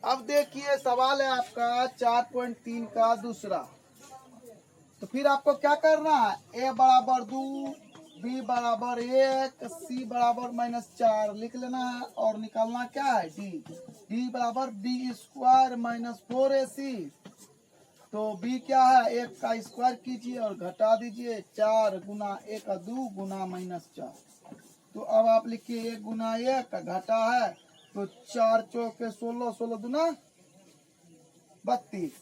अब देखिए सवाल है आपका 4.3 का दूसरा। तो फिर आपको क्या करना है, ए बराबर 2, बी बराबर 1, सी बराबर -4 लिख लेना है और निकालना क्या है डी। डी बराबर बी स्क्वायर -4ac। तो बी क्या है, 1 का स्क्वायर कीजिए और घटा दीजिए, 4 गुना 1 2 गुना -4। तो अब आप लिखिए 1 गुना 1 का घटा है तो 4 चौके 16, 16 दुना 32।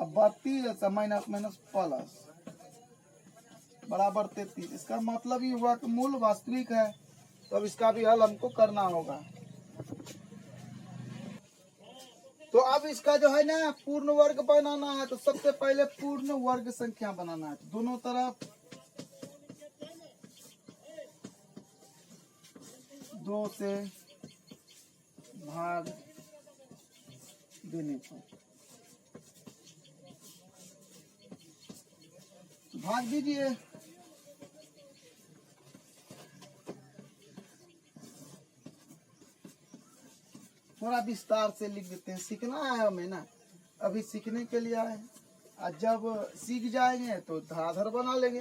अब 32 माइनस माइनस प्लस बराबर 33। इसका मतलब ये हुआ कि मूल वास्तविक है। तो अब इसका भी हल हमको करना होगा। तो अब इसका जो है ना पूर्ण वर्ग बनाना है। तो सबसे पहले पूर्ण वर्ग संख्या बनाना है। तो दोनों तरफ 2 से भाग देने पर भाग दीजिए। थोड़ा विस्तार से लिख देते हैं, सीखना है हमें ना, अभी सीखने के लिए आए हैं। और जब सीख जाएंगे तो धराधर बना लेंगे।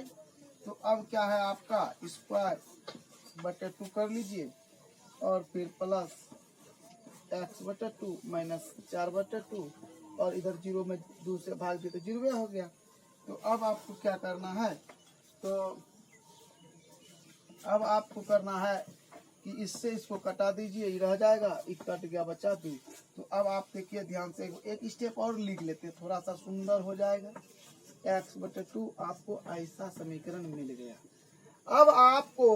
तो अब क्या है आपका स्क्वायर बटे 2 कर लीजिए और फिर प्लस x बटे 2 माइनस 4 बटे 2 और इधर 0 में 2 से भाग दिए तो 0 हो गया। तो अब आपको क्या करना है, तो अब आपको करना है कि इससे इसको कटा दीजिए, ये रह जाएगा, एक कट गया बचा 2। तो अब आप देखिए ध्यान से एक स्टेप और लिख लेते, थोड़ा सा सुंदर हो जाएगा। x बटे 2 आपको ऐसा समीकरण मिल गया। अब आपको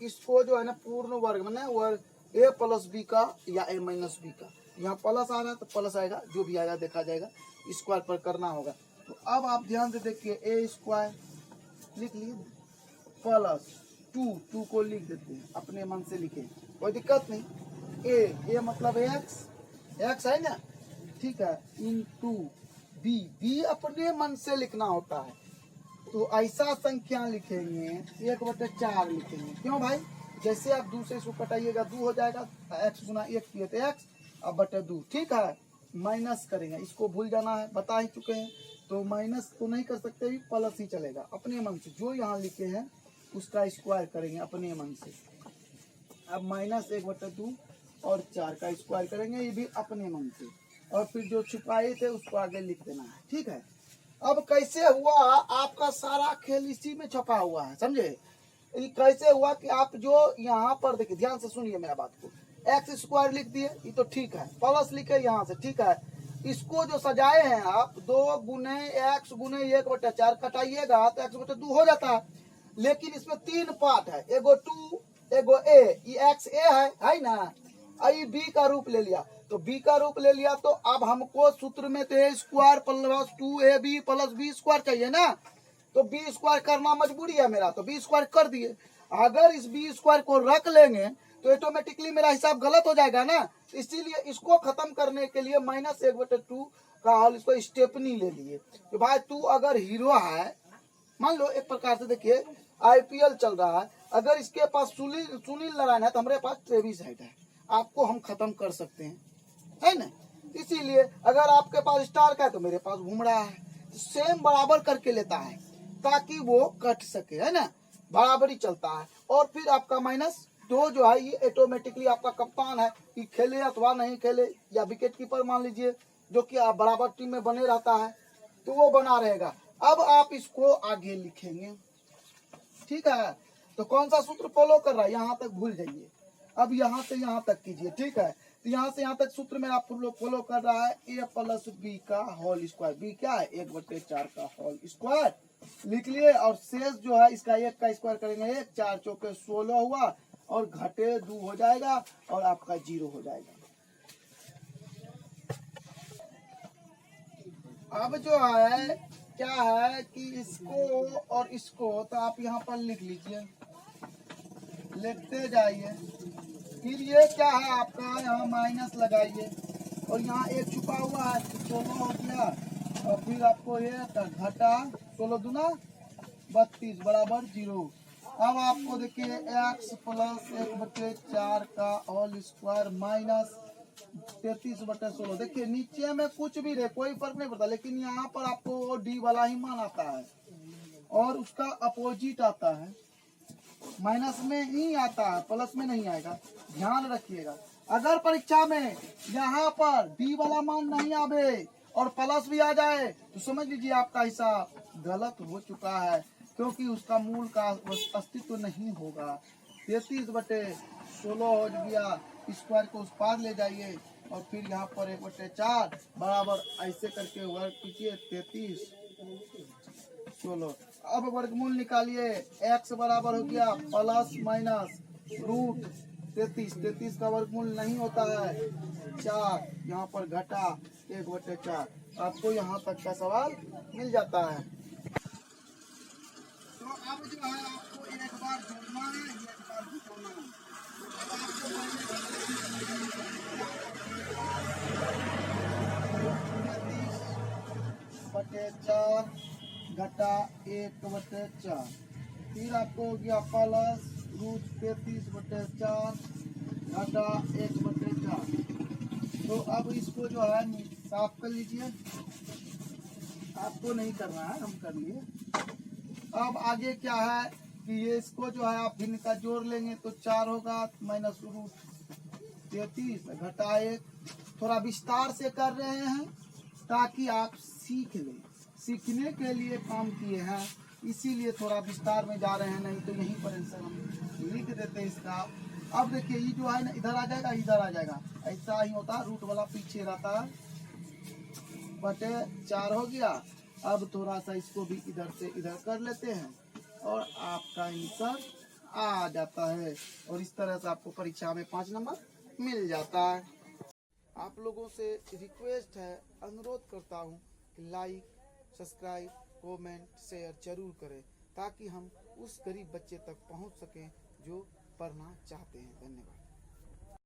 इसको जो है ना पूर्ण वर्ग में वर्ग a प्लस बी का या a माइनस बी का, यहाँ प्लस आ रहा है तो प्लस आएगा, जो भी आएगा देखा जाएगा, स्क्वायर पर करना होगा। तो अब आप ध्यान से देखिए a स्क्वायर लिख लिए प्लस 2 को लिख देते हैं, अपने मन से लिखे, कोई दिक्कत नहीं। ए मतलब x है ना, ठीक है, इंटू बी अपने मन से लिखना होता है। तो ऐसा संख्या लिखेंगे 1/4 लिखेंगे। क्यों भाई, जैसे आप 2 से इसको कटाइएगा 2 हो जाएगा, x गुना 1 किए तो x अब बटे 2, ठीक है। माइनस करेंगे, इसको भूल जाना है, बता ही चुके हैं। तो माइनस तो नहीं कर सकते, भी प्लस ही चलेगा अपने मन से। जो यहाँ लिखे हैं उसका स्क्वायर करेंगे अपने मन से। अब -1/2 और 4 का स्क्वायर करेंगे, ये भी अपने मन से। और फिर जो छुपाए थे उसको आगे लिख देना है, ठीक है। अब कैसे हुआ, आपका सारा खेल इसी में छपा हुआ है, समझे। ये कैसे हुआ कि आप जो यहाँ पर देखिए, ध्यान से सुनिए मेरा बात को, x स्क्वायर लिख दिए, ये तो ठीक है, प्लस लिखे यहाँ से, ठीक है। इसको जो सजाए हैं आप 2 गुने x गुने 1/4 कटाइएगा तो x बटे 2 हो जाता है। लेकिन इसमें 3 पार्ट है, एगो 2 एगो a, ये x a है ना, आई b का रूप ले लिया। तो b का रूप ले लिया तो अब हमको सूत्र में तो a square plus 2ab plus b square चाहिए ना। तो b स्क्वायर करना मजबूरी है मेरा, तो b स्क्वायर कर दिए। अगर इस b स्क्वायर को रख लेंगे तो ऑटोमेटिकली मेरा हिसाब गलत हो जाएगा ना। इसीलिए इसको खत्म करने के लिए -1/2 का हल, इसको स्टेपनी ले लिए। तो भाई तू अगर हीरो है, मान लो एक प्रकार से देखिए IPL चल रहा है, अगर इसके पास सुनील नारायण है तो हमारे पास ट्रेविस हेड है, आपको हम खत्म कर सकते हैं, है ना। इसीलिए अगर आपके पास स्टार का है तो मेरे पास बुमराह है, सेम बराबर करके लेता है ताकि वो कट सके, है ना, बराबरी चलता है। और फिर आपका -2 जो है ये ऑटोमेटिकली आपका कप्तान है कि खेले अथवा नहीं खेले, या विकेट कीपर मान लीजिए जो कि आप बराबर टीम में बने रहता है, तो वो बना रहेगा। अब आप इसको आगे लिखेंगे, ठीक है। तो कौन सा सूत्र फॉलो कर रहा है, यहाँ तक भूल जाइए, अब यहाँ से यहाँ तक कीजिए, ठीक है। तो यहाँ से यहाँ तक सूत्र में आप लोग फॉलो कर रहा है a प्लस बी का होल स्क्वायर। बी क्या है, 1/4 का होल स्क्वायर लिख लिए। और शेष जो है इसका 1 का स्क्वायर करेंगे, 1 4 चौके 16 हुआ और घटे 2 हो जाएगा और आपका 0 हो जाएगा। अब जो है क्या है कि इसको और इसको तो आप यहाँ पर लिख लीजिए, लिखते जाइए। फिर ये क्या है आपका, यहाँ माइनस लगाइए और यहाँ 1 छुपा हुआ है तो 16 हो गया। और फिर आपको ये घटा 16 दूना 32 बराबर 0। अब आपको देखिए x प्लस 1/4 का होल स्क्वायर माइनस 33/16। देखिए नीचे में कुछ भी रहे कोई फर्क नहीं पड़ता, लेकिन यहाँ पर आपको वो डी वाला ही मान आता है और उसका अपोजिट आता है, माइनस में ही आता है, प्लस में नहीं आएगा। ध्यान रखिएगा, अगर परीक्षा में यहाँ पर डी वाला मान नहीं आवे और प्लस भी आ जाए तो समझ लीजिए आपका हिसाब गलत हो चुका है, क्योंकि उसका मूल का अस्तित्व नहीं होगा। 33/16 हो गया, स्क्वायर को उस पार ले जाइए और फिर यहाँ पर 1/4 बराबर ऐसे करके वर्ग कीजिए 33/16। अब वर्गमूल निकालिए, x बराबर हो गया प्लस माइनस रूट 33 का वर्गमूल नहीं होता है 4, यहाँ पर घटा 1/4। आपको यहाँ तक का सवाल मिल जाता है। तो अब जो है आपको एक बार जोड़ना है, एक बार भी जोड़ना है। अब आपको 33/4 घटा 1/4, फिर आपको हो गया प्लस रूट 33/4 घटा 1/4। तो अब इसको जो है साफ कर लीजिए, आपको नहीं करना है, हम कर लिए। अब आगे क्या है कि ये इसको जो है आप भिन्न का जोड़ लेंगे तो 4 होगा माइनस रूट 33 घटा 1। थोड़ा विस्तार से कर रहे हैं ताकि आप सीख लें, सीखने के लिए काम किए हैं, इसीलिए थोड़ा विस्तार में जा रहे हैं, नहीं तो यहीं पर आंसर हम लिख देते हैं इसका। अब देखिए ये जो है ना इधर आ जाएगा, इधर आ जाएगा, ऐसा ही होता है, रूट वाला पीछे रहता है, बटे 4 हो गया। अब थोड़ा सा इसको भी इधर से इधर कर लेते हैं और आपका आंसर आ जाता है, और इस तरह से आपको परीक्षा में 5 नंबर मिल जाता है। आप लोगों से रिक्वेस्ट है, अनुरोध करता हूँ कि लाइक, सब्सक्राइब, कमेंट, शेयर जरूर करें ताकि हम उस गरीब बच्चे तक पहुँच सकें जो पढ़ना चाहते हैं। धन्यवाद।